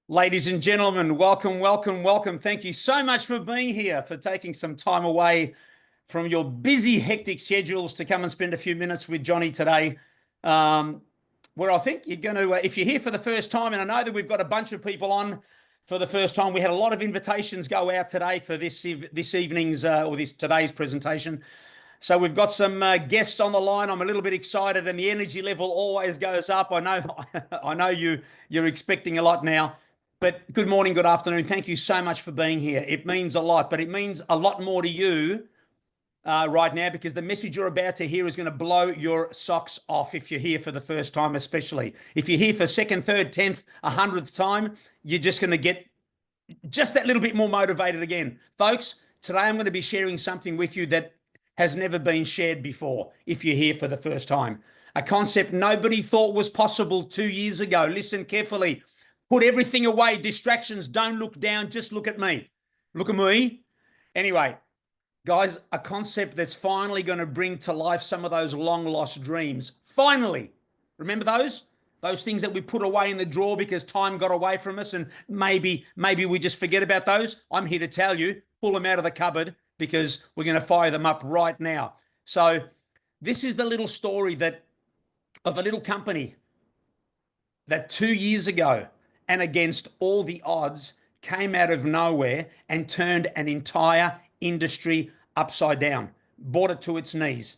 Ladies and gentlemen, welcome, welcome, welcome. Thank you so much for being here, for taking some time away from your busy, hectic schedules to come and spend a few minutes with Johnny today. Where I think you're going to, if you're here for the first time, and I know that we've got a bunch of people on for the first time, we had a lot of invitations go out today for this evening's or this today's presentation. So we've got some guests on the line. I'm a little bit excited, and the energy level always goes up. I know, I know you're expecting a lot now. But good morning, good afternoon. Thank you so much for being here. It means a lot, but it means a lot more to you right now, because the message you're about to hear is going to blow your socks off if you're here for the first time, especially. If you're here for second, third, 10th, 100th time, you're just going to get just that little bit more motivated again. Folks, today I'm going to be sharing something with you that has never been shared before if you're here for the first time. A concept nobody thought was possible 2 years ago. Listen carefully. Put everything away, distractions, don't look down, just look at me. Look at me. Anyway, guys, a concept that's finally going to bring to life some of those long-lost dreams. Finally. Remember those? Those things that we put away in the drawer because time got away from us, and maybe we just forget about those. I'm here to tell you, pull them out of the cupboard, because we're going to fire them up right now. So this is the little story of a little company that 2 years ago, and against all the odds, came out of nowhere and turned an entire industry upside down, brought it to its knees.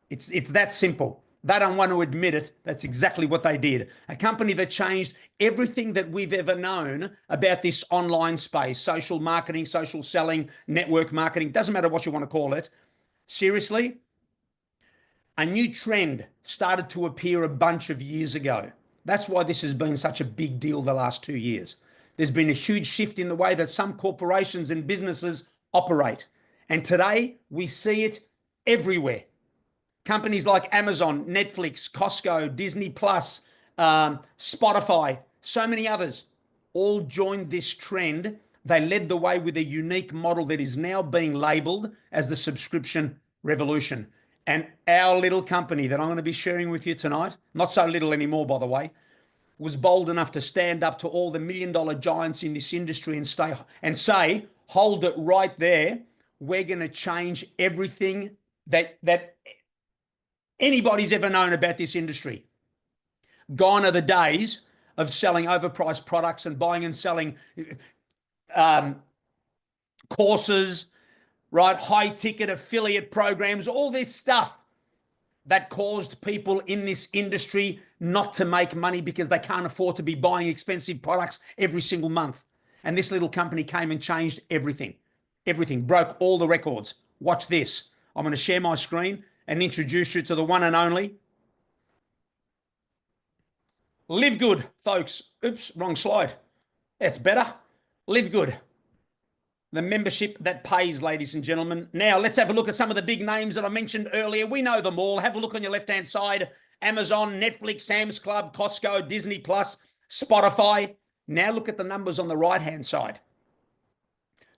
It's that simple. They don't want to admit it. That's exactly what they did. A company that changed everything that we've ever known about this online space, social marketing, social selling, network marketing, doesn't matter what you want to call it. Seriously, a new trend started to appear a bunch of years ago. That's why this has been such a big deal the last 2 years. There's been a huge shift in the way that some corporations and businesses operate. And today we see it everywhere. Companies like Amazon, Netflix, Costco, Disney Plus, Spotify, so many others all joined this trend. They led the way with a unique model that is now being labeled as the subscription revolution. And our little company that I'm going to be sharing with you tonight, not so little anymore, by the way, was bold enough to stand up to all the million-dollar giants in this industry and say, hold it right there. We're going to change everything that anybody's ever known about this industry. Gone are the days of selling overpriced products and buying and selling courses, right? High ticket affiliate programs, all this stuff that caused people in this industry not to make money because they can't afford to be buying expensive products every single month. And this little company came and changed everything. Everything, broke all the records. Watch this. I'm going to share my screen and introduce you to the one and only Live Good, folks. Oops, wrong slide. That's better. Live Good. The membership that pays, ladies and gentlemen. Now, let's have a look at some of the big names that I mentioned earlier. We know them all. Have a look on your left-hand side. Amazon, Netflix, Sam's Club, Costco, Disney Plus, Spotify. Now look at the numbers on the right-hand side.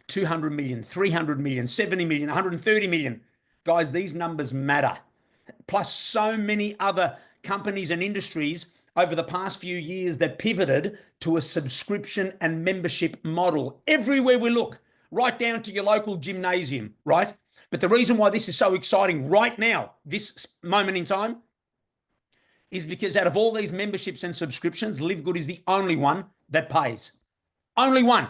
200 million, 300 million, 70 million, 130 million. Guys, these numbers matter. Plus so many other companies and industries over the past few years that pivoted to a subscription and membership model. Everywhere we look, right down to your local gymnasium, right? But the reason why this is so exciting right now, this moment in time, is because out of all these memberships and subscriptions, Live Good is the only one that pays. Only one.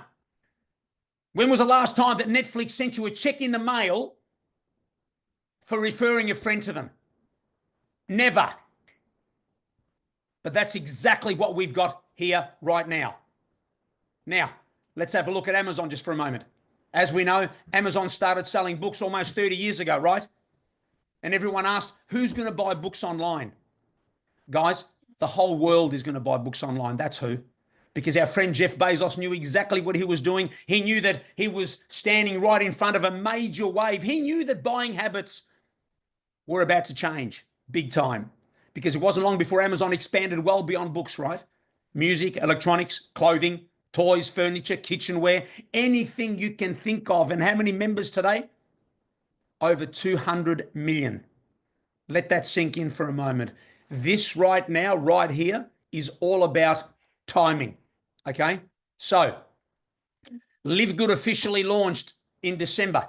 When was the last time that Netflix sent you a check in the mail for referring a friend to them? Never. But that's exactly what we've got here right now. Now, let's have a look at Amazon just for a moment. As we know, Amazon started selling books almost 30 years ago, right? And everyone asked, who's going to buy books online? Guys, the whole world is going to buy books online. That's who. Because our friend Jeff Bezos knew exactly what he was doing. He knew that he was standing right in front of a major wave. He knew that buying habits were about to change big time. Because it wasn't long before Amazon expanded well beyond books, right? Music, electronics, clothing, toys, furniture, kitchenware, anything you can think of. And how many members today? Over 200 million. Let that sink in for a moment. This right now, right here, is all about timing, okay? So, Live Good officially launched in December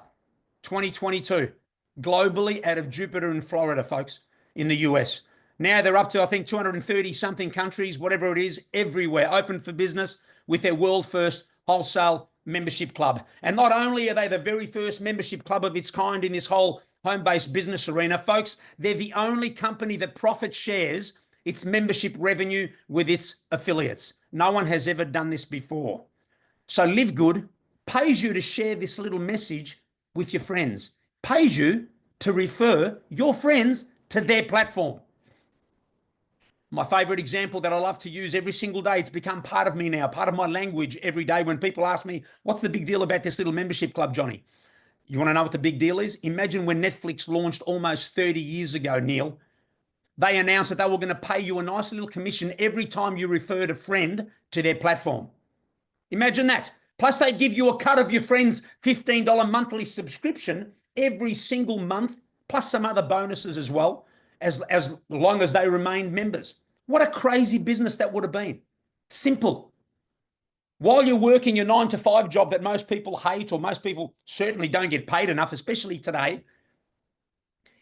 2022, globally out of Jupiter in Florida, folks, in the US. Now they're up to, I think, 230 something countries, whatever it is, everywhere, open for business with their world first wholesale membership club. And not only are they the very first membership club of its kind in this whole home-based business arena, folks, they're the only company that profit shares its membership revenue with its affiliates. No one has ever done this before. So Live Good pays you to share this little message with your friends, pays you to refer your friends to their platform. My favorite example that I love to use every single day, it's become part of me now, part of my language every day when people ask me, what's the big deal about this little membership club, Johnny? You want to know what the big deal is? Imagine when Netflix launched almost 30 years ago, Neil. They announced that they were going to pay you a nice little commission every time you referred a friend to their platform. Imagine that. Plus, they give you a cut of your friend's $15 monthly subscription every single month, plus some other bonuses as well, as long as they remain members. What a crazy business that would have been. Simple. While you're working your 9-to-5 job that most people hate, or most people certainly don't get paid enough, especially today,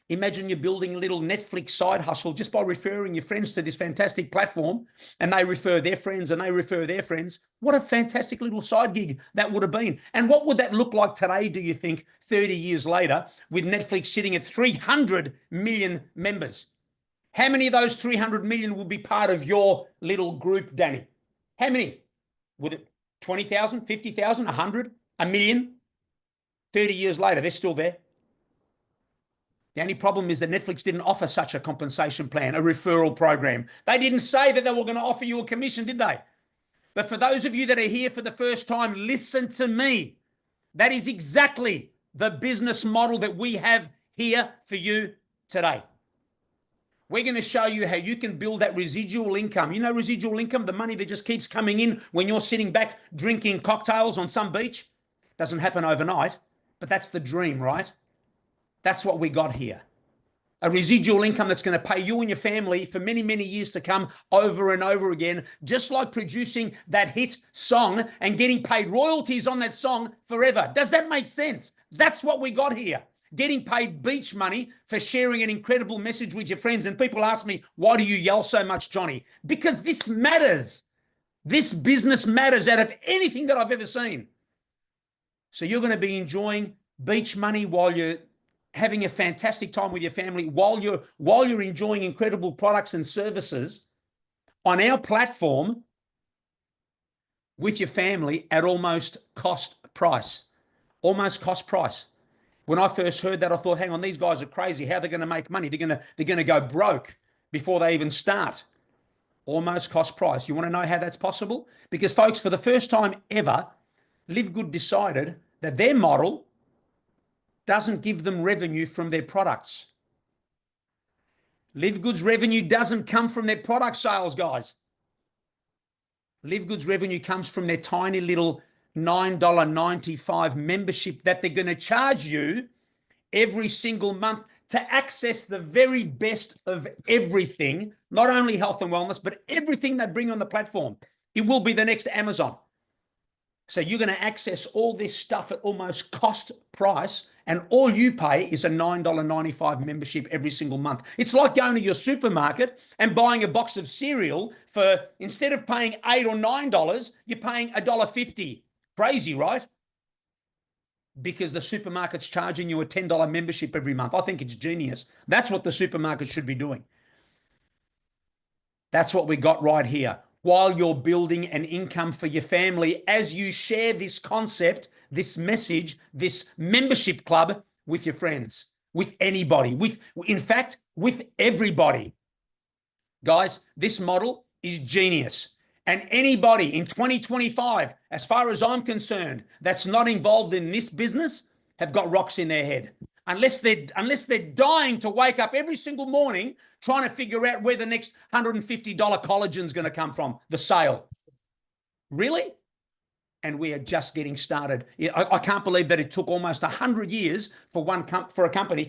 imagine you're building a little Netflix side hustle just by referring your friends to this fantastic platform, and they refer their friends and they refer their friends. What a fantastic little side gig that would have been. And what would that look like today, do you think, 30 years later, with Netflix sitting at 300 million members? How many of those 300 million will be part of your little group, Danny? How many? Would it 20,000, 50,000, 100, a million? 30 years later, they're still there. The only problem is that Netflix didn't offer such a compensation plan, a referral program. They didn't say that they were going to offer you a commission, did they? But for those of you that are here for the first time, listen to me. That is exactly the business model that we have here for you today. We're going to show you how you can build that residual income. You know, residual income, the money that just keeps coming in when you're sitting back drinking cocktails on some beach. Doesn't happen overnight, but that's the dream, right? That's what we got here. A residual income that's going to pay you and your family for many, many years to come, over and over again, just like producing that hit song and getting paid royalties on that song forever. Does that make sense? That's what we got here. Getting paid beach money for sharing an incredible message with your friends. And people ask me, why do you yell so much, Johnny? Because this matters. This business matters out of anything that I've ever seen. So you're going to be enjoying beach money while you're having a fantastic time with your family, while you're enjoying incredible products and services on our platform with your family at almost cost price. Almost cost price. When I first heard that, I thought, hang on, these guys are crazy. How are they going to make money? They're going to go broke before they even start. Almost cost price. You want to know how that's possible? Because, folks, for the first time ever, Live Good decided that their model doesn't give them revenue from their products. Live Good's revenue doesn't come from their product sales, guys. Live Good's revenue comes from their tiny little $9.95 membership that they're going to charge you every single month to access the very best of everything, not only health and wellness, but everything they bring on the platform. It will be the next Amazon. So you're going to access all this stuff at almost cost price, and all you pay is a $9.95 membership every single month. It's like going to your supermarket and buying a box of cereal for, instead of paying $8 or $9, you're paying $1.50. Crazy, right? Because the supermarket's charging you a $10 membership every month. I think it's genius. That's what the supermarket should be doing. That's what we got right here. While you're building an income for your family as you share this concept, this message, this membership club with your friends, with anybody, in fact, with everybody. Guys, this model is genius. And anybody in 2025, as far as I'm concerned, that's not involved in this business have got rocks in their head. Unless they're dying to wake up every single morning trying to figure out where the next $150 collagen's going to come from, the sale. Really? And we are just getting started. I can't believe that it took almost 100 years for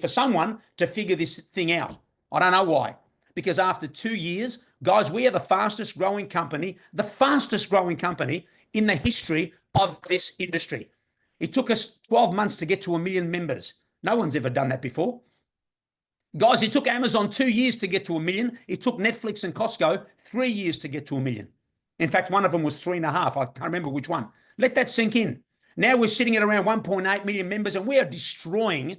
someone to figure this thing out. I don't know why. because after 2 years, guys, we are the fastest growing company in the history of this industry. It took us 12 months to get to 1 million members. No one's ever done that before. Guys, it took Amazon 2 years to get to 1 million. It took Netflix and Costco 3 years to get to 1 million. In fact, one of them was 3.5. I can't remember which one. Let that sink in. Now we're sitting at around 1.8 million members, and we are destroying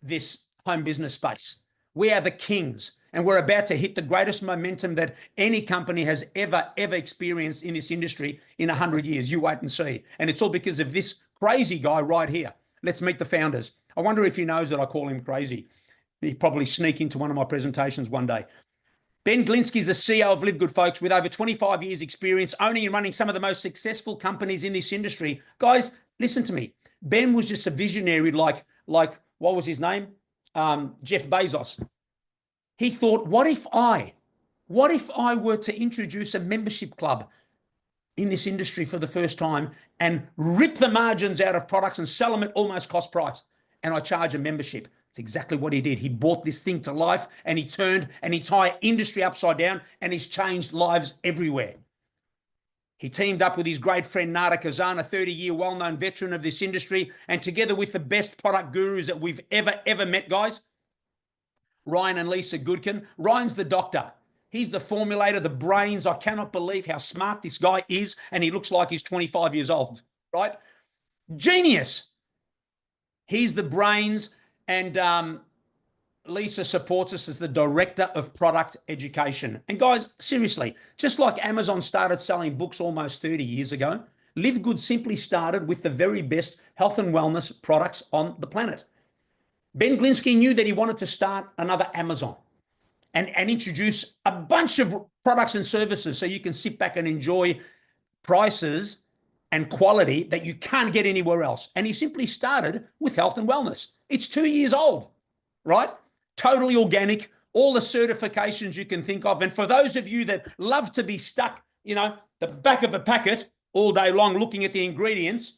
this home business space. We are the kings, and we're about to hit the greatest momentum that any company has ever experienced in this industry in 100 years. You wait and see. And it's all because of this crazy guy right here. Let's meet the founders. I wonder if he knows that I call him crazy. He'd probably sneak into one of my presentations one day. Ben Glinsky is the CEO of Live Good, folks, with over 25 years experience owning and running some of the most successful companies in this industry. Guys, listen to me. Ben was just a visionary like what was his name? Jeff Bezos. He thought, what if I were to introduce a membership club in this industry for the first time and rip the margins out of products and sell them at almost cost price, and I charge a membership? It's exactly what he did. He brought this thing to life, and he turned an entire industry upside down, and he's changed lives everywhere. He teamed up with his great friend Nada Kazan, a 30-year well-known veteran of this industry, and together with the best product gurus that we've ever met, guys, Ryan and Lisa Goodkin. Ryan's the doctor. He's the formulator, the brains. I cannot believe how smart this guy is, and he looks like he's 25 years old, right? Genius. He's the brains, and Lisa supports us as the director of product education. And guys, seriously, just like Amazon started selling books almost 30 years ago, Live Good simply started with the very best health and wellness products on the planet. Ben Glinsky knew that he wanted to start another Amazon and introduce a bunch of products and services so you can sit back and enjoy prices and quality that you can't get anywhere else. And he simply started with health and wellness. It's 2 years old, right? Totally organic, all the certifications you can think of. And for those of you that love to be stuck, the back of a packet all day long looking at the ingredients,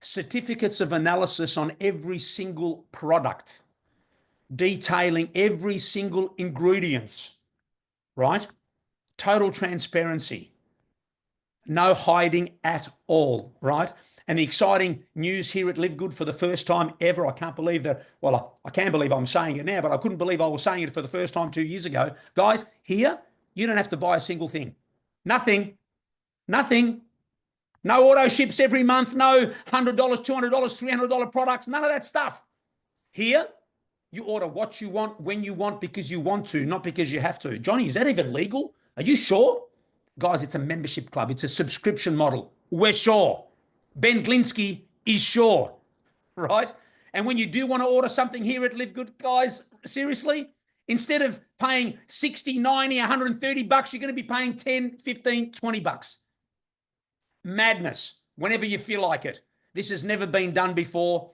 certificates of analysis on every single product, detailing every single ingredients, right? Total transparency, no hiding at all, right? And the exciting news here at Live Good for the first time ever, I can't believe that, well, I can believe I'm saying it now, but I couldn't believe I was saying it for the first time 2 years ago. Guys, here, you don't have to buy a single thing. Nothing. No auto ships every month, no $100, $200, $300 products, none of that stuff. Here, you order what you want, when you want, because you want to, not because you have to. Johnny, is that even legal? Are you sure? Guys, it's a membership club. It's a subscription model. We're sure. Ben Glinsky is sure, right? And when you do want to order something here at Live Good, guys, seriously, instead of paying 60, 90, 130 bucks, you're going to be paying 10, 15, 20 bucks. Madness, whenever you feel like it. This has never been done before.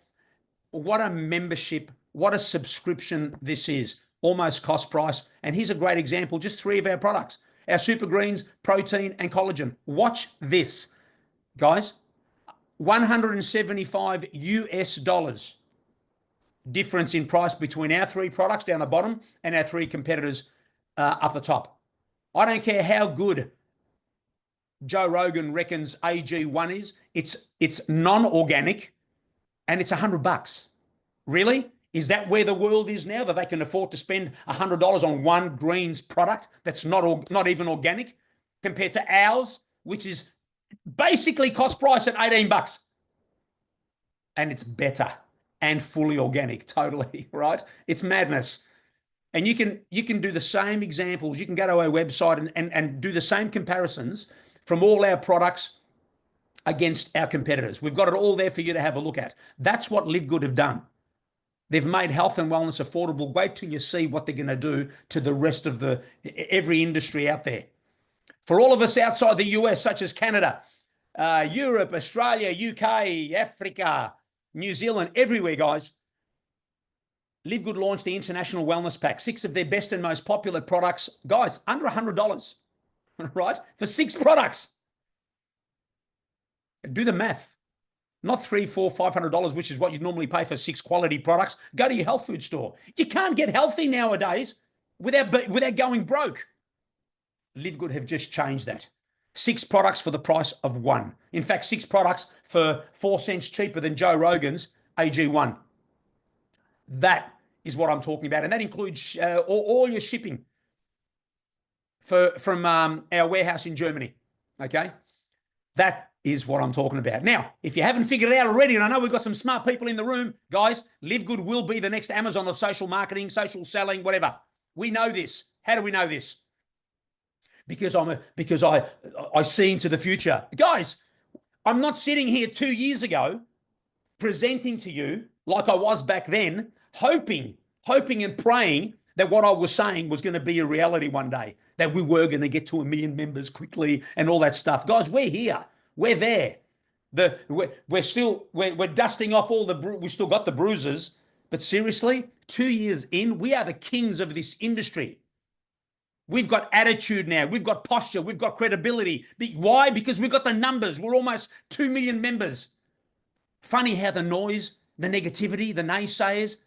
What a membership, what a subscription this is. Almost cost price. And here's a great example, just 3 of our products. Our Super Greens, protein, and collagen. Watch this, guys. $175 US difference in price between our 3 products down the bottom and our 3 competitors up the top. I don't care how good Joe Rogan reckons AG1 is. It's non-organic, and it's $100. Really? Is that where the world is now, that they can afford to spend $100 on one greens product that's not even organic, compared to ours, which is basically cost price at $18, and it's better and fully organic, totally, right? It's madness. And you can do the same examples. You can go to our website and do the same comparisons from all our products against our competitors. We've got it all there for you to have a look at. That's what Live Good have done. They've made health and wellness affordable. Wait till you see what they're going to do to the rest of every industry out there. For all of us outside the US, such as Canada, Europe, Australia, UK, Africa, New Zealand, everywhere, guys, Live Good launched the International Wellness Pack, 6 of their best and most popular products, guys, under $100, right? For 6 products. Do the math. Not $300, $400, $500, which is what you'd normally pay for 6 quality products. Go to your health food store. You can't get healthy nowadays without going broke. Live Good have just changed that. 6 products for the price of 1. In fact, 6 products for 4 cents cheaper than Joe Rogan's AG1. That is what I'm talking about. And that includes all your shipping from our warehouse in Germany. Okay? That is what I'm talking about. Now, if you haven't figured it out already, and I know we've got some smart people in the room, guys, Live Good will be the next Amazon of social marketing, social selling, whatever. We know this. How do we know this? Because I see into the future. Guys, I'm not sitting here 2 years ago presenting to you like I was back then, hoping and praying that what I was saying was going to be a reality one day, that we were going to get to 1 million members quickly and all that stuff. Guys, we're here. We're there. We're dusting off we still got the bruises, but seriously, 2 years in, we are the kings of this industry. We've got attitude now. We've got posture. We've got credibility. Why? Because we've got the numbers. We're almost 2 million members. Funny how the noise, the negativity, the naysayers,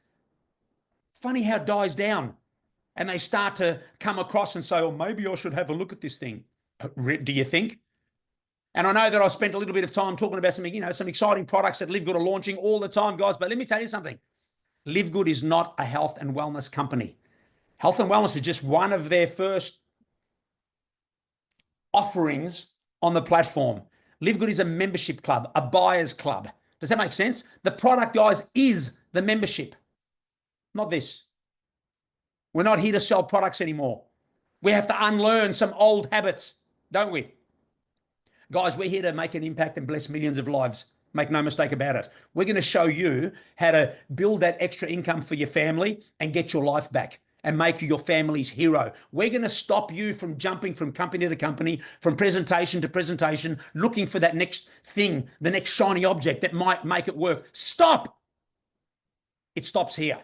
funny how it dies down. And they start to come across and say, oh, maybe I should have a look at this thing. Do you think? And I know that I spent a little bit of time talking about some exciting products that Live Good are launching all the time, guys. But let me tell you something. Live Good is not a health and wellness company. Health and wellness is just one of their first offerings on the platform. Live Good is a membership club, a buyer's club. Does that make sense? The product, guys, is the membership, not this. We're not here to sell products anymore. We have to unlearn some old habits, don't we? Guys, we're here to make an impact and bless millions of lives. Make no mistake about it. We're going to show you how to build that extra income for your family and get your life back and make you your family's hero. We're going to stop you from jumping from company to company, from presentation to presentation, looking for that next thing, the next shiny object that might make it work. Stop! It stops here.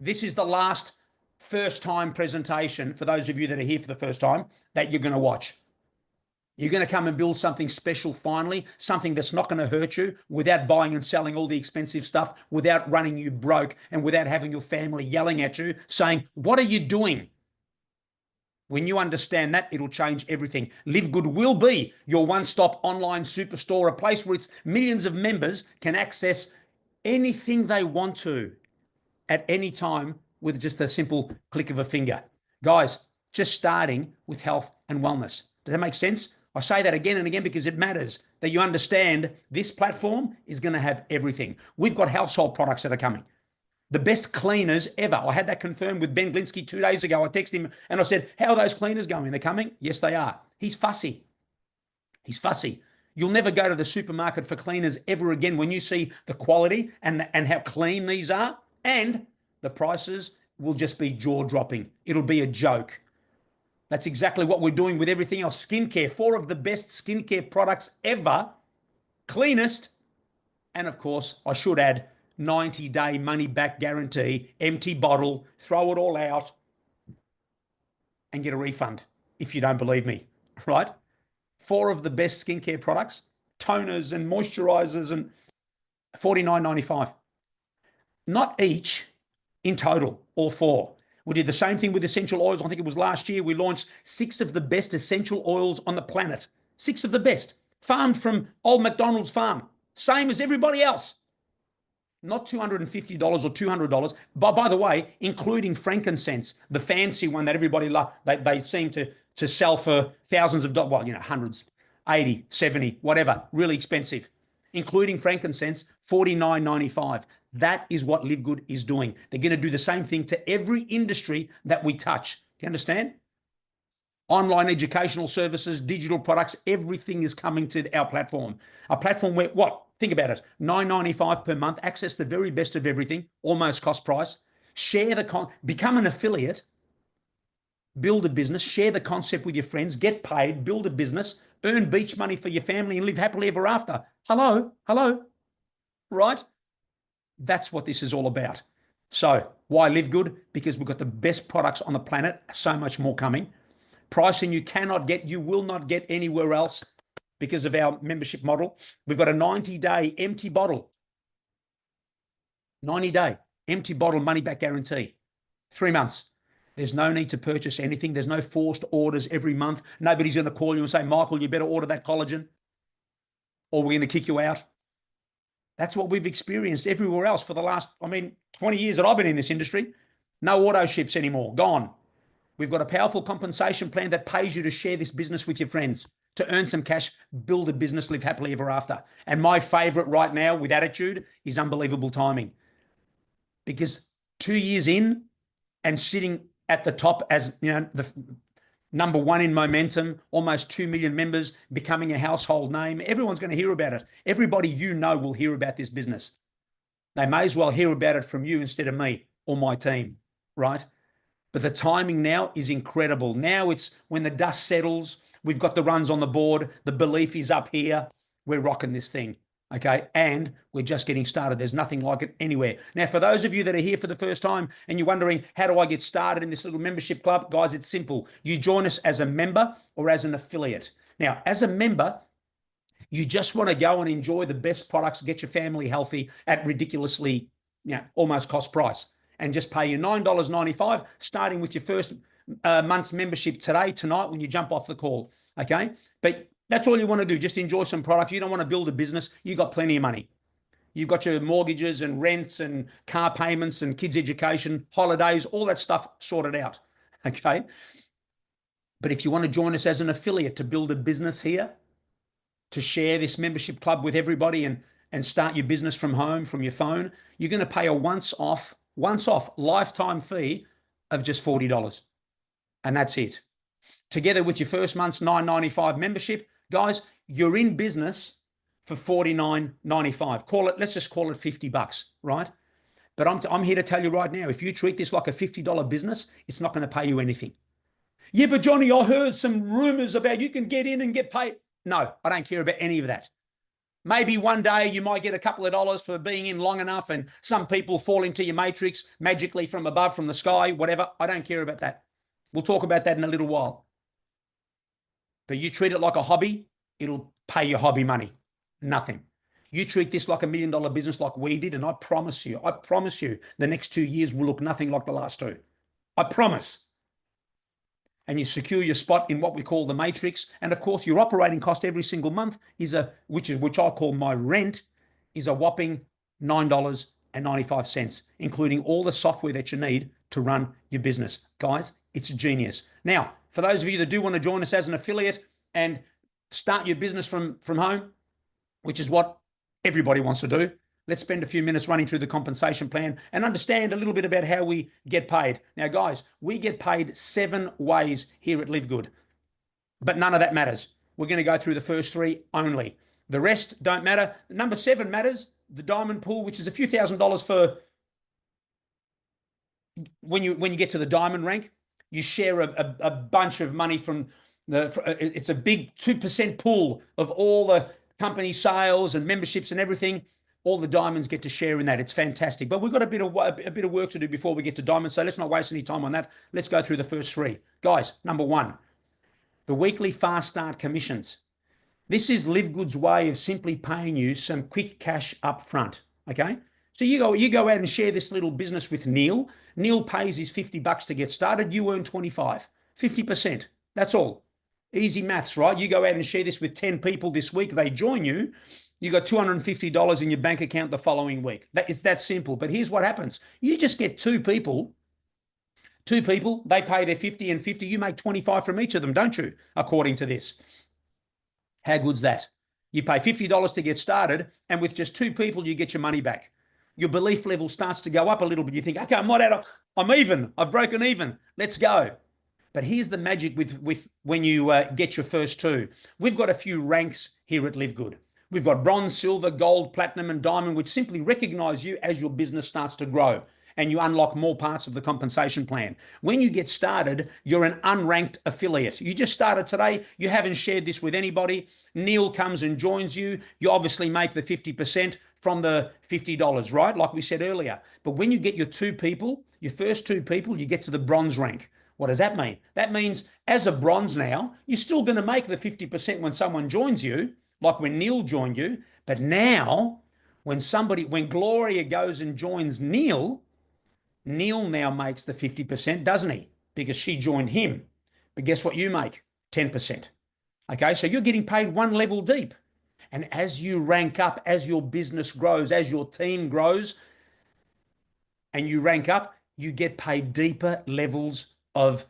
This is the last first-time presentation, for those of you that are here for the first time, that you're going to watch. You're going to come and build something special finally, something that's not going to hurt you without buying and selling all the expensive stuff, without running you broke, and without having your family yelling at you, saying, what are you doing? When you understand that, it'll change everything. Live Good will be your one-stop online superstore, a place where its millions of members can access anything they want to at any time with just a simple click of a finger. Guys, just starting with health and wellness. Does that make sense? I say that again and again because it matters that you understand this platform is going to have everything. We've got household products that are coming. The best cleaners ever. I had that confirmed with Ben Glinsky 2 days ago. I texted him and I said, how are those cleaners going? They're coming? Yes, they are. He's fussy. He's fussy. You'll never go to the supermarket for cleaners ever again when you see the quality and how clean these are, and the prices will just be jaw-dropping. It'll be a joke. That's exactly what we're doing with everything else. Skincare, 4 of the best skincare products ever, cleanest, and of course, I should add, 90-day money-back guarantee, empty bottle, throw it all out, and get a refund if you don't believe me, right? 4 of the best skincare products, toners and moisturizers, and $49.95. Not each, in total, all 4. We did the same thing with essential oils. I think it was last year. We launched 6 of the best essential oils on the planet. 6 of the best. Farmed from Old McDonald's farm. Same as everybody else. Not $250 or $200. But by the way, including frankincense, the fancy one that everybody loves. They seem to sell for thousands of dollars. Well, hundreds, 80, 70, whatever. Really expensive. Including frankincense, $49.95. That is what Live Good is doing. They're going to do the same thing to every industry that we touch. Do you understand? Online educational services, digital products, everything is coming to our platform. A platform where, what? Think about it. $9.95 per month, access the very best of everything, almost cost price. Share become an affiliate, build a business, share the concept with your friends, get paid, build a business, earn beach money for your family, and live happily ever after. Hello? Right? That's what this is all about. So why Live Good? Because we've got the best products on the planet, so much more coming. Pricing you cannot get, you will not get anywhere else because of our membership model. We've got a 90-day empty bottle. 90-day empty bottle money back guarantee. 3 months. There's no need to purchase anything. There's no forced orders every month. Nobody's going to call you and say, Michael, you better order that collagen or we're going to kick you out. That's what we've experienced everywhere else for the last, 20 years that I've been in this industry. No auto ships anymore. Gone. We've got a powerful compensation plan that pays you to share this business with your friends, to earn some cash, build a business, live happily ever after. And my favorite right now with attitude is unbelievable timing. Because 2 years in and sitting at the top as, the number one in momentum, almost 2 million members, becoming a household name, everyone's going to hear about it. Everybody will hear about this business. They may as well hear about it from you instead of me or my team, right? But the timing now is incredible. Now it's when the dust settles, we've got the runs on the board, the belief is up here, we're rocking this thing, okay? And we're just getting started. There's nothing like it anywhere. Now, for those of you that are here for the first time and you're wondering, how do I get started in this little membership club? Guys, it's simple. You join us as a member or as an affiliate. Now, as a member, you just want to go and enjoy the best products, get your family healthy at ridiculously, almost cost price. And just pay you $9.95, starting with your first month's membership tonight, when you jump off the call, okay? But that's all you want to do, just enjoy some products. You don't want to build a business. You've got plenty of money. You've got your mortgages and rents and car payments and kids' education, holidays, all that stuff sorted out, okay? But if you want to join us as an affiliate to build a business here, to share this membership club with everybody and start your business from home, from your phone, you're going to pay a once-off lifetime fee of just $40. And that's it. Together with your first month's $9.95 membership, guys, you're in business for $49.95. Let's just call it $50, right? But I'm here to tell you right now, if you treat this like a $50 business, it's not going to pay you anything. Yeah, but Johnny, I heard some rumors about you can get in and get paid. No, I don't care about any of that. Maybe one day you might get a couple of dollars for being in long enough and some people fall into your matrix magically from above, from the sky, whatever. I don't care about that. We'll talk about that in a little while. But you treat it like a hobby, it'll pay your hobby money. Nothing. You treat this like $1 million business like we did, and I promise you, the next 2 years will look nothing like the last two. I promise. And you secure your spot in what we call the matrix. And of course, your operating cost every single month which I call my rent, is a whopping $9.95, including all the software that you need to run your business. Guys, it's genius. Now, for those of you that do want to join us as an affiliate and start your business from home, which is what everybody wants to do, let's spend a few minutes running through the compensation plan and understand a little bit about how we get paid. Now, guys, we get paid 7 ways here at Live Good, but none of that matters. We're going to go through the first 3 only. The rest don't matter. Number 7 matters, the diamond pool, which is a few $1,000s for when you get to the diamond rank. You share a bunch of money from it's a big 2% pool of all the company sales and memberships and everything. All the diamonds get to share in that. It's fantastic. But we've got a bit of work to do before we get to diamonds, so let's not waste any time on that. Let's go through the first 3. Guys, number 1, the weekly fast start commissions. This is Live Good's way of simply paying you some quick cash up front, okay? So you go out and share this little business with Neil. Neil pays his $50 to get started. You earn 25, 50%. That's all. Easy maths, right? You go out and share this with 10 people this week. They join you. You got $250 in your bank account the following week. It's that simple. But here's what happens. You just get 2 people. 2 people, they pay their 50 and 50. You make 25 from each of them, don't you? According to this. How good's that? You pay $50 to get started, and with just 2 people, you get your money back. Your belief level starts to go up a little bit. You think, okay, I'm even. I've broken even. Let's go. But here's the magic with when you get your first 2. We've got a few ranks here at Live Good. We've got bronze, silver, gold, platinum, and diamond, which simply recognize you as your business starts to grow and you unlock more parts of the compensation plan. When you get started, you're an unranked affiliate. You just started today. You haven't shared this with anybody. Neil comes and joins you. You obviously make the 50% from the $50, right? Like we said earlier. But when you get your 2 people, your first 2 people, you get to the bronze rank. What does that mean? That means as a bronze now, you're still going to make the 50% when someone joins you, like when Neil joined you. But now, when Gloria goes and joins Neil now makes the 50%, doesn't he? because she joined him. But guess what you make? 10%. Okay, so you're getting paid one level deep. And as you rank up, as your business grows, as your team grows, and you rank up, you get paid deeper levels of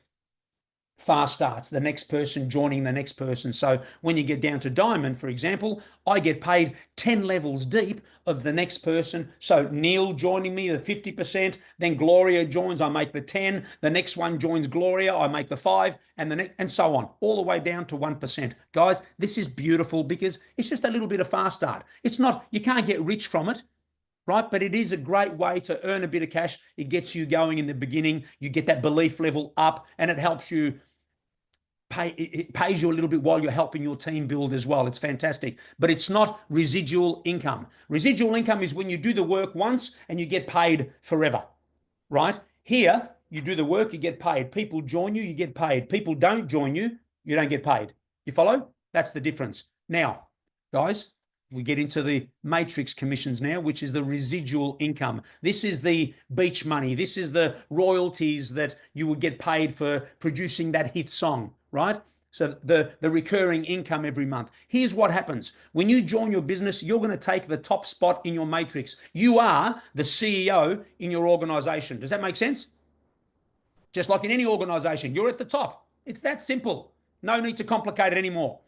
fast starts, the next person joining the next person. So when you get down to diamond, for example, I get paid 10 levels deep of the next person. So Neil joining me, the 50%, then Gloria joins, I make the 10, the next one joins Gloria, I make the 5, and the next, and so on, all the way down to 1%. Guys, this is beautiful because it's just a little bit of fast start. It's not, you can't get rich from it, right? But it is a great way to earn a bit of cash. It gets you going in the beginning. You get that belief level up, and it helps you it pays you a little bit while you're helping your team build as well. It's fantastic, but it's not residual income. Residual income is when you do the work once and you get paid forever, right? Here, you do the work, you get paid. People join you, you get paid. People don't join you, you don't get paid. You follow? That's the difference. Now, guys, we get into the matrix commissions now, which is the residual income. This is the beach money. This is the royalties that you would get paid for producing that hit song, right? So the recurring income every month. Here's what happens. When you join your business, you're going to take the top spot in your matrix. You are the CEO in your organization. Does that make sense? Just like in any organization, you're at the top. It's that simple. No need to complicate it anymore.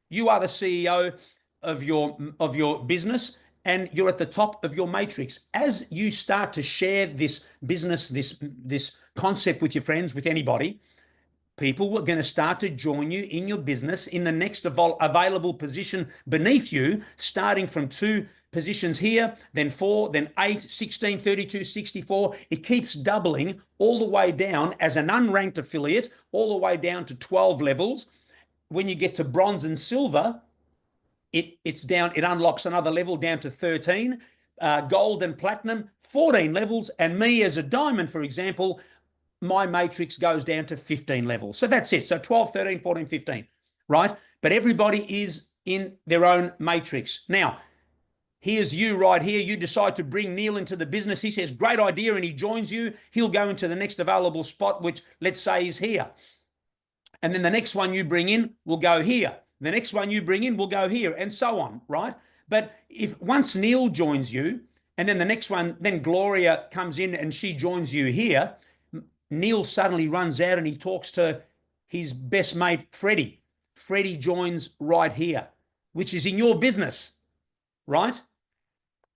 You are the CEO of your business, and you're at the top of your matrix. As you start to share this business, this concept with your friends, with anybody, people are going to start to join you in your business in the next available position beneath you, starting from 2 positions here, then 4, then 8, 16, 32, 64. It keeps doubling all the way down as an unranked affiliate, all the way down to 12 levels. When you get to bronze and silver, it's down, it unlocks another level down to 13, gold and platinum, 14 levels. And me as a diamond, for example, my matrix goes down to 15 levels. So that's it. So 12, 13, 14, 15, right? But everybody is in their own matrix. Now, here's you right here. You decide to bring Neil into the business. He says, great idea, and he joins you. He'll go into the next available spot, which let's say is here. And then the next one you bring in will go here. The next one you bring in will go here, and so on, right? But if once Neil joins you, and then the next one, then Gloria comes in and she joins you here, Neil suddenly runs out and he talks to his best mate, Freddie. Freddie joins right here, which is in your business, right?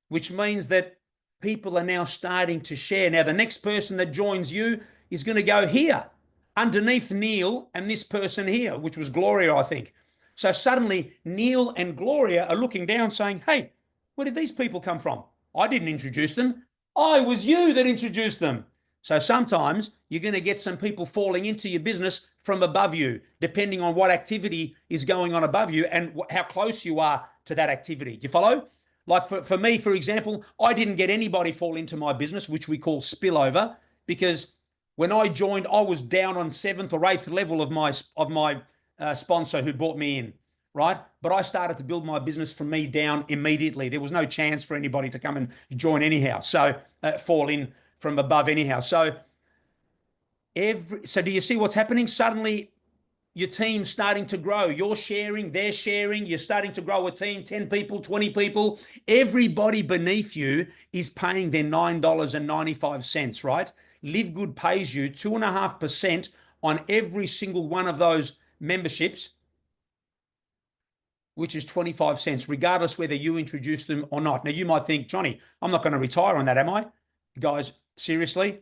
Which means that people are now starting to share. Now, the next person that joins you is going to go here, underneath Neil and this person here, which was Gloria, I think. So suddenly Neil and Gloria are looking down saying, hey, where did these people come from? I didn't introduce them. I was you that introduced them. So sometimes you're going to get some people falling into your business from above you, depending on what activity is going on above you and how close you are to that activity. Do you follow? Like for me, for example, I didn't get anybody fall into my business, which we call spillover, because when I joined, I was down on 7th or 8th level of my sponsor who brought me in, right? But I started to build my business from me down immediately. There was no chance for anybody to come and join anyhow. So fall in from above anyhow. So do you see what's happening? Suddenly your team's starting to grow. You're sharing, they're sharing, you're starting to grow a team, 10 people, 20 people. Everybody beneath you is paying their $9.95, right? Live Good pays you 2.5% on every single one of those memberships, which is 25 cents, regardless whether you introduce them or not. Now, you might think, Johnny, I'm not going to retire on that, am I? Guys, seriously,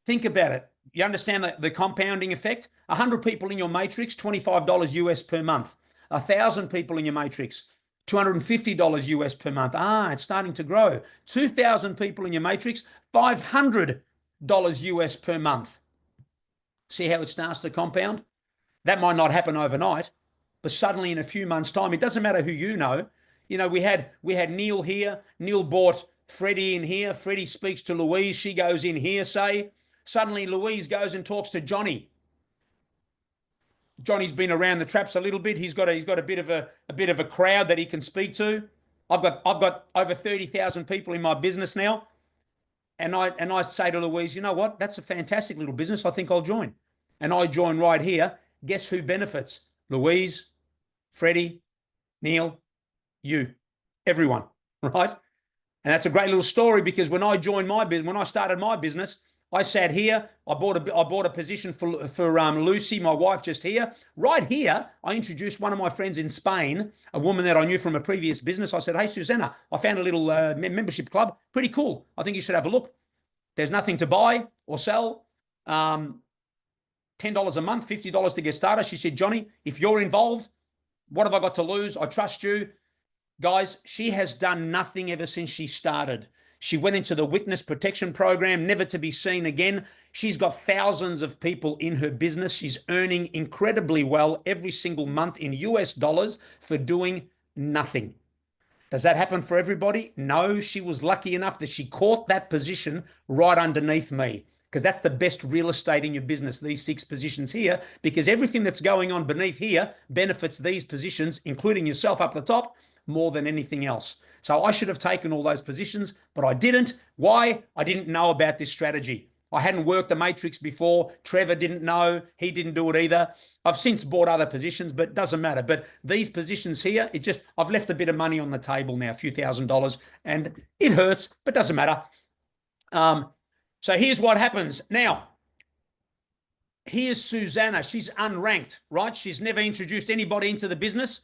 think about it. You understand the compounding effect? 100 people in your matrix, $25 US per month. 1,000 people in your matrix, $250 US per month. It's starting to grow. 2,000 people in your matrix, $500 US per month. See how it starts to compound? That might not happen overnight, but suddenly in a few months' time, it doesn't matter who you know. You know, we had Neil here. Neil brought Freddie in here. Freddie speaks to Louise. She goes in here, say. Suddenly Louise goes and talks to Johnny. Johnny's been around the traps a little bit. He's got a bit of a crowd that he can speak to. I've got over 30,000 people in my business now. And I say to Louise, you know what? That's a fantastic little business. I think I'll join. and I join right here, guess who benefits? Louise, Freddie, Neil, you, everyone, right? And that's a great little story, because when I joined my business, when I started my business, I sat here. I bought a position for Lucy, my wife, just here. Right here, I introduced one of my friends in Spain, a woman that I knew from a previous business. I said, "Hey, Susanna, I found a little membership club. Pretty cool. I think you should have a look. There's nothing to buy or sell. $10 a month, $50 to get started." She said, "Johnny, if you're involved, what have I got to lose? I trust you." Guys, she has done nothing ever since she started. She went into the witness protection program, never to be seen again. She's got thousands of people in her business. She's earning incredibly well every single month in US dollars for doing nothing. Does that happen for everybody? No, she was lucky enough that she caught that position right underneath me, because that's the best real estate in your business, these 6 positions here, because everything that's going on beneath here benefits these positions, including yourself up the top, more than anything else. So I should have taken all those positions, but I didn't. Why? I didn't know about this strategy. I hadn't worked a matrix before. Trevor didn't know. He didn't do it either. I've since bought other positions, but it doesn't matter. But these positions here, I've left a bit of money on the table now, a few $1,000s, and it hurts, but doesn't matter. So here's what happens. Now, here's Susanna. She's unranked, right? She's never introduced anybody into the business.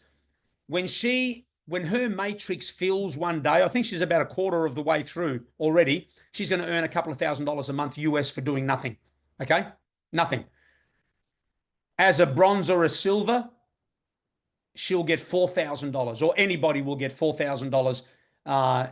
When her matrix fills one day, I think she's about a quarter of the way through already, she's going to earn a couple of $1,000s a month US for doing nothing. Okay? Nothing. As a bronze or a silver, she'll get $4,000, or anybody will get $4,000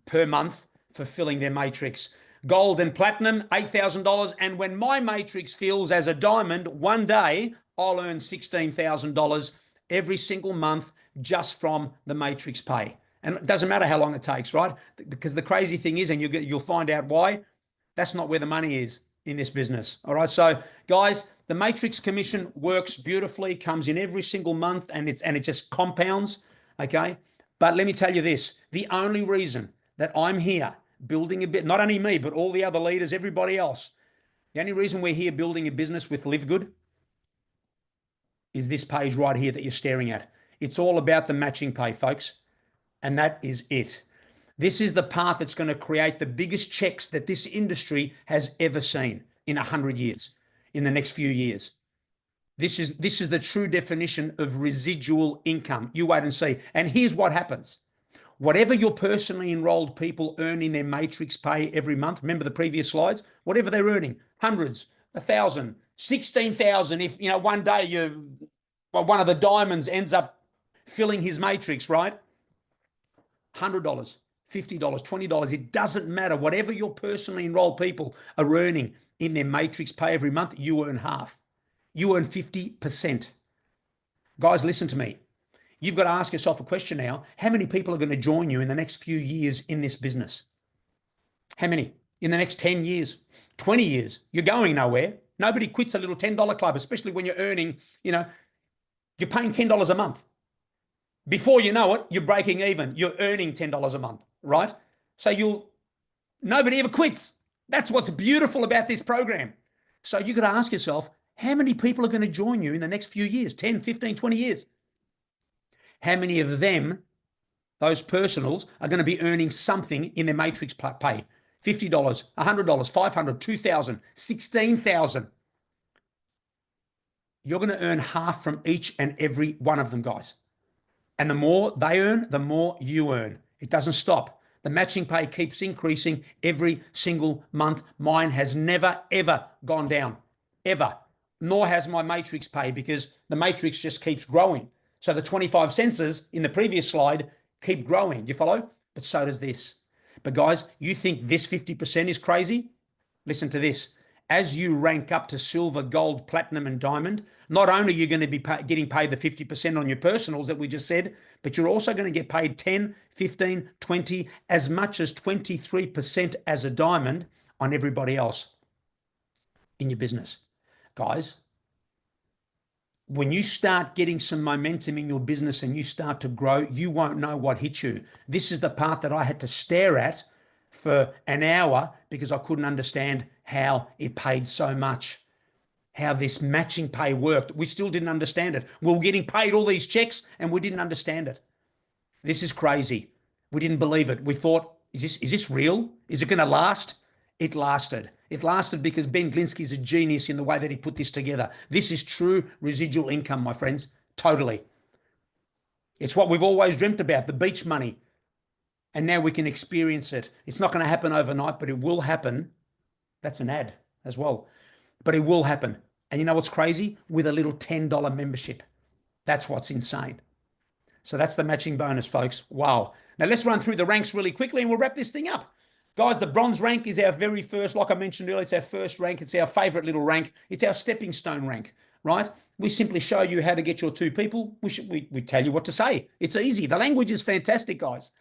per month for filling their matrix. Gold and platinum, $8,000. And when my matrix fills as a diamond, one day I'll earn $16,000 every single month just from the matrix pay. And it doesn't matter how long it takes, right? Because the crazy thing is, and you'll find out why, that's not where the money is in this business. All right. So guys, the matrix commission works beautifully, comes in every single month, and it just compounds. Okay. But let me tell you this, the only reason that I'm here building a bit, not only me, but all the other leaders, everybody else, the only reason we're here building a business with Live Good is this page right here that you're staring at. It's all about the matching pay, folks. And that is it. This is the path that's going to create the biggest checks that this industry has ever seen in 100 years, in the next few years. This is the true definition of residual income. You wait and see. And here's what happens. Whatever your personally enrolled people earn in their matrix pay every month, remember the previous slides, whatever they're earning, hundreds, 1,000, 16,000. If one day one of the diamonds ends up filling his matrix, right? $100, $50, $20, it doesn't matter. Whatever your personally enrolled people are earning in their matrix pay every month, you earn half. You earn 50%. Guys, listen to me. You've got to ask yourself a question now. How many people are going to join you in the next few years in this business? How many? In the next 10 years, 20 years? You're going nowhere. Nobody quits a little $10 club, especially when you're earning, you're paying $10 a month. Before you know it, you're breaking even. You're earning $10 a month, right? So nobody ever quits. That's what's beautiful about this program. So you got to ask yourself, how many people are going to join you in the next few years, 10, 15, 20 years? How many of them, those personals, are going to be earning something in their matrix pay? $50, $100, $500, $2,000, $16,000. You're going to earn half from each and every one of them, guys. And the more they earn, the more you earn. It doesn't stop. The matching pay keeps increasing every single month. Mine has never, ever gone down, ever. Nor has my matrix pay, because the matrix just keeps growing. So the 25 cents in the previous slide keep growing. Do you follow? But so does this. But guys, you think this 50% is crazy? Listen to this. As you rank up to silver, gold, platinum, and diamond, not only are you going to be getting paid the 50% on your personals that we just said, but you're also going to get paid 10, 15, 20, as much as 23% as a diamond on everybody else in your business. Guys, when you start getting some momentum in your business and you start to grow, you won't know what hit you. This is the part that I had to stare at for an hour because I couldn't understand how it paid so much. how this matching pay worked. We still didn't understand it. We were getting paid all these checks and we didn't understand it. This is crazy. We didn't believe it. We thought, is this real? Is it going to last? It lasted. It lasted because Ben Glinsky is a genius in the way that he put this together. This is true residual income, my friends. Totally. It's what we've always dreamt about, the beach money. And now we can experience it. It's not going to happen overnight, but it will happen. That's an ad as well. But it will happen. And you know what's crazy? With a little $10 membership. That's what's insane. So that's the matching bonus, folks. Wow. Now let's run through the ranks really quickly and we'll wrap this thing up. Guys, the bronze rank is our very first, like I mentioned earlier, it's our first rank. It's our favorite little rank. It's our stepping stone rank, right? We simply show you how to get your 2 people. We tell you what to say. It's easy. The language is fantastic, guys.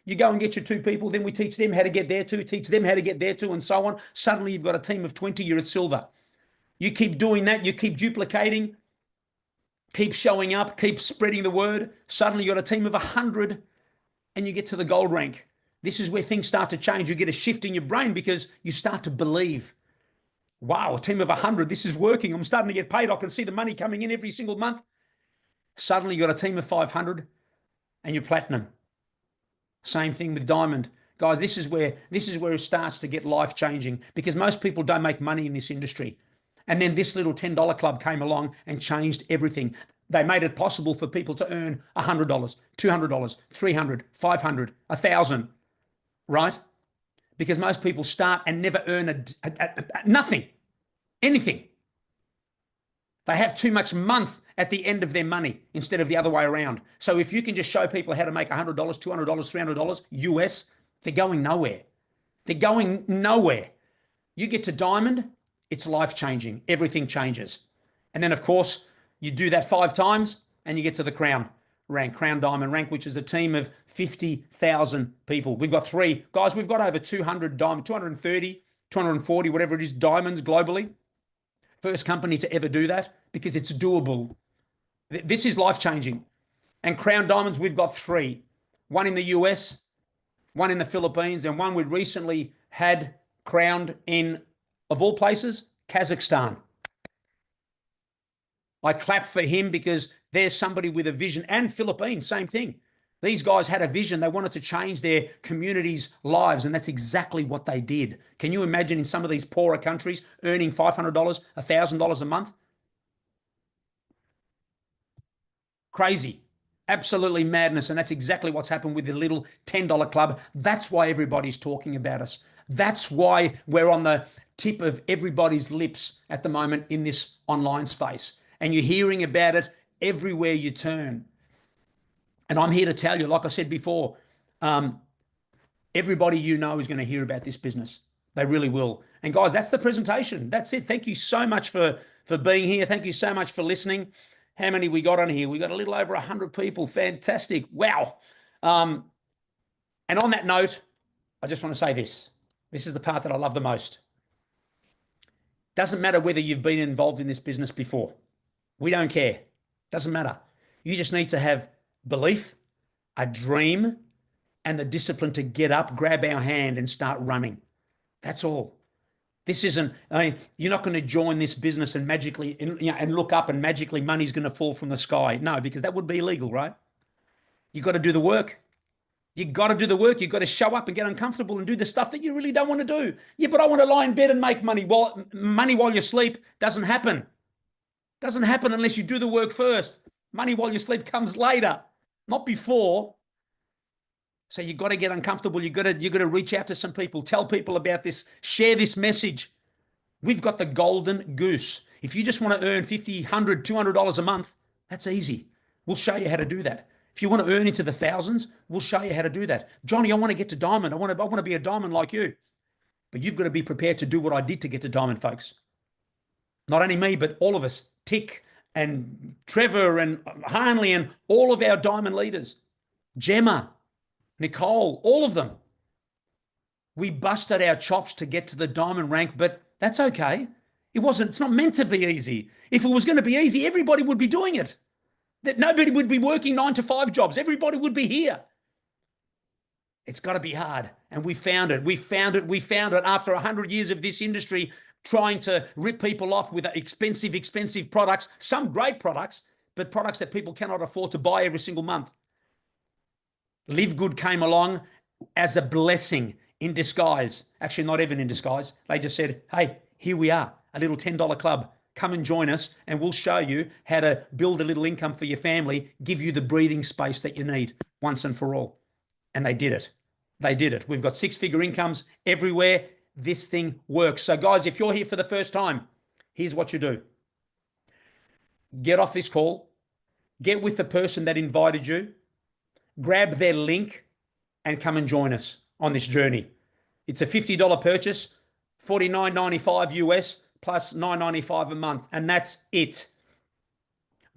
You go and get your 2 people, then we teach them how to get their 2, teach them how to get their 2, and so on. Suddenly you've got a team of 20, you're at silver. You keep doing that, you keep duplicating, keep showing up, keep spreading the word. Suddenly you've got a team of 100 and you get to the gold rank. This is where things start to change. You get a shift in your brain because you start to believe, wow, a team of 100, this is working. I'm starting to get paid. I can see the money coming in every single month. Suddenly you've got a team of 500 and you're platinum. Same thing with diamond. Guys, this is where it starts to get life-changing because most people don't make money in this industry. And then this little $10 club came along and changed everything. They made it possible for people to earn $100, $200, $300, $500, $1,000, right? Because most people start and never earn nothing, anything. They have too much month at the end of their money instead of the other way around. So if you can just show people how to make $100, $200, $300 US, they're going nowhere. They're going nowhere. You get to diamond, it's life-changing. Everything changes. And then, of course, you do that 5 times and you get to the crown rank, crown diamond rank, which is a team of 50,000 people. We've got 3. Guys, we've got over 200 diamond, 230, 240, whatever it is, diamonds globally. First company to ever do that because it's doable. This is life-changing. And crown diamonds, we've got 3. 1 in the US, 1 in the Philippines, and 1 we recently had crowned in, of all places, Kazakhstan. I clap for him because there's somebody with a vision, and Philippines, same thing. These guys had a vision. They wanted to change their communities' lives, and that's exactly what they did. Can you imagine in some of these poorer countries earning $500, $1,000 a month? Crazy. Absolutely madness, and that's exactly what's happened with the little $10 club. That's why everybody's talking about us. That's why we're on the tip of everybody's lips at the moment in this online space. And you're hearing about it everywhere you turn. And I'm here to tell you, like I said before, everybody you know is going to hear about this business. They really will. And guys, that's the presentation. That's it. Thank you so much for being here. Thank you so much for listening. How many we got on here? We got a little over 100 people. Fantastic. Wow. And on that note, I just want to say this. This is the part that I love the most. Doesn't matter whether you've been involved in this business before. We don't care. Doesn't matter. You just need to have belief, a dream, and the discipline to get up, grab our hand, and start running. That's all. This isn't, you're not going to join this business and magically, and look up and magically money's going to fall from the sky. No, because that would be illegal, right? You've got to do the work. You got to do the work. You've got to show up and get uncomfortable and do the stuff that you really don't want to do. Yeah, but I want to lie in bed and make money. Well, money while you sleep doesn't happen. Doesn't happen unless you do the work first. Money while you sleep comes later, not before. So you've got to get uncomfortable. You've got to reach out to some people, tell people about this, share this message. We've got the golden goose. If you just want to earn $50, $100, $200 a month, that's easy. We'll show you how to do that. If you want to earn into the thousands, we'll show you how to do that. Johnny, I want to get to diamond. I want to be a diamond like you. But you've got to be prepared to do what I did to get to diamond, folks. Not only me, but all of us. Tick and Trevor and Hanley and all of our diamond leaders. Gemma, Nicole, all of them. We busted our chops to get to the diamond rank, but that's okay. It's not meant to be easy. If it was going to be easy, everybody would be doing it. That nobody would be working 9-to-5 jobs. Everybody would be here. It's got to be hard. And we found it. We found it after 100 years of this industry. trying to rip people off with expensive products, some great products, but products that people cannot afford to buy every single month. Live Good came along as a blessing in disguise. Actually, not even in disguise. They just said, hey, here we are, a little $10 club. Come and join us and we'll show you how to build a little income for your family, give you the breathing space that you need once and for all. And they did it. They did it. We've got six-figure incomes everywhere. This thing works. So guys, if you're here for the first time, here's what you do. Get off this call. Get with the person that invited you. Grab their link and come and join us on this journey. It's a $50 purchase, $49.95 US plus $9.95 a month. And that's it.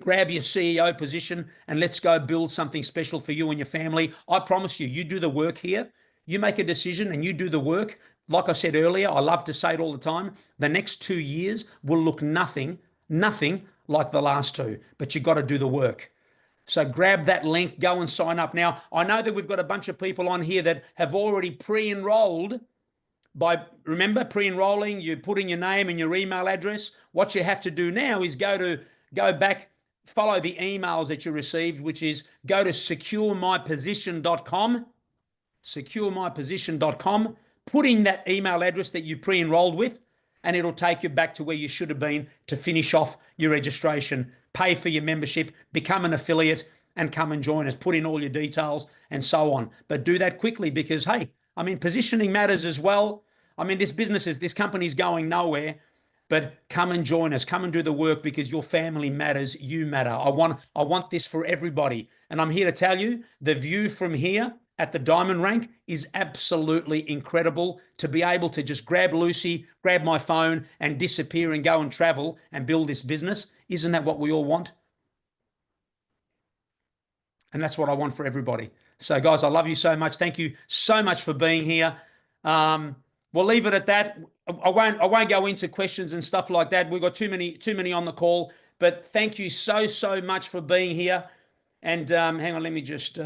Grab your CEO position and let's go build something special for you and your family. I promise you, you do the work here. You make a decision and you do the work. Like I said earlier, I love to say it all the time. The next 2 years will look nothing like the last two, but you got to do the work. So grab that link, go and sign up. Now, I know that we've got a bunch of people on here that have already pre-enrolled. Remember, pre-enrolling, you put in your name and your email address. What you have to do now is go back, follow the emails that you received, which is go to securemyposition.com, put in that email address that you pre-enrolled with, and it'll take you back to where you should have been to finish off your registration, pay for your membership, become an affiliate, and come and join us. Put in all your details and so on. But do that quickly because, hey, I mean, positioning matters as well. I mean, this company's going nowhere, but come and join us. Come and do the work because your family matters. You matter. I want this for everybody. And I'm here to tell you, the view from here at the diamond rank is absolutely incredible. To be able to just grab Lucy, grab my phone and disappear and go and travel and build this business. Isn't that what we all want? And that's what I want for everybody. So guys, I love you so much. Thank you so much for being here. We'll leave it at that. I won't go into questions and stuff like that. We've got too many on the call, but thank you so much for being here. And hang on, let me just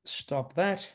stop that.